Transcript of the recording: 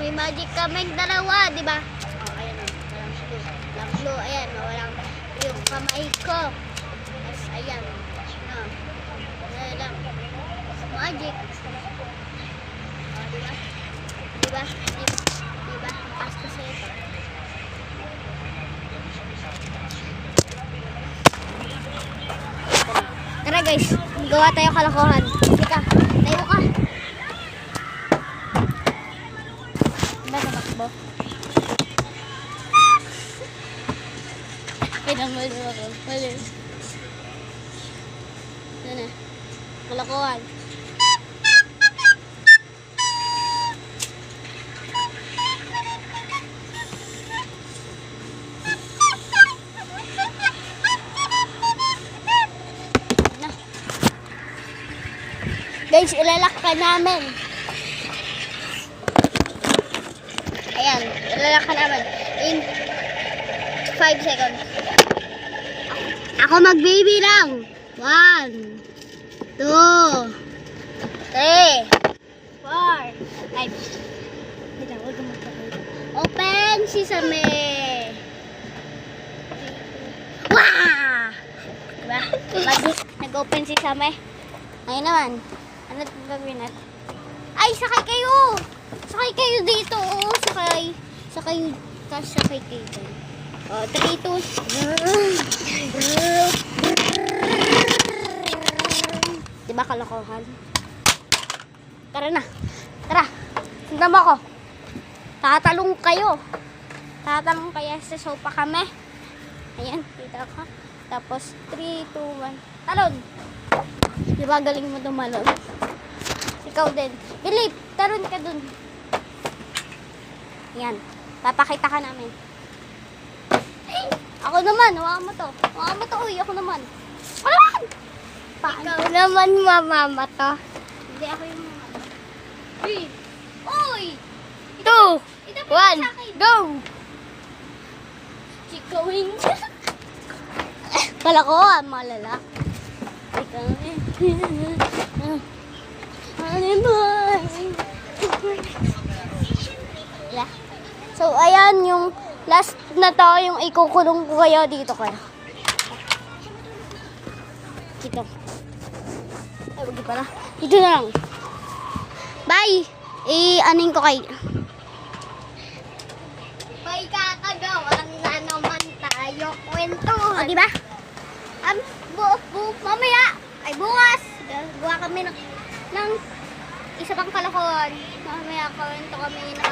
may magic kaming dalawa, di ba? Oh, ayan o. Walang blue. Walang blue, ayan. Walang yung kamay ko. Tapos, ayan. No. Ayan lang. Magic. Oh, di ba? Di ba? Di ba? Pasto sa ito. Tara guys, gawa tayo kalokohan. Teka, tayo ka. Diba namakbo? Pinamalo ako. Mali. Yan na. Kalokohan. Guys, ilalak ka namin. Ayan, ilalak ka namin. In 5 seconds. Ako mag-baby lang. 1, 2, 3, 4, 5. Open sesame. Wow! Diba? Nag-open sesame. Ngayon naman. Ano gagawin natin? Ay, sakay kayo! Sakay kayo dito! Oo, sakay. Sakay. Tapos sakay kayo dito. O, 3, 2. Diba kalokohan? Tara na. Tara. Sundan mo ako. Tatalong kayo. Tatalong kayo sa sopa kami. Ayan, dito ako. Tapos, 3, 2, 1. Talon! Diba galing mo tumalon? Ikaw din. Bilip, taron ka dun. Yan. Papakita ka namin. Ay, ako naman. Huwag mo to. Huwag mo to. Uy, ako naman. Alam! Ikaw naman mamama to. Hindi, ako yung mamama. Uy! Uy! 2, 1, go! Chikawing. Kalakohan, malala. Ikaw So, ayan yung last na to, yung ikukulong ko kayo dito kayo. Dito. Ay, wag pala. Dito na lang. Bye! I-aning ko kayo. Bye kakagawa na naman tayo kwentuhan. O, diba? Mamaya, ay bukas, gawa kami ng isa pang kalokohan. Mamaya kwento kami ng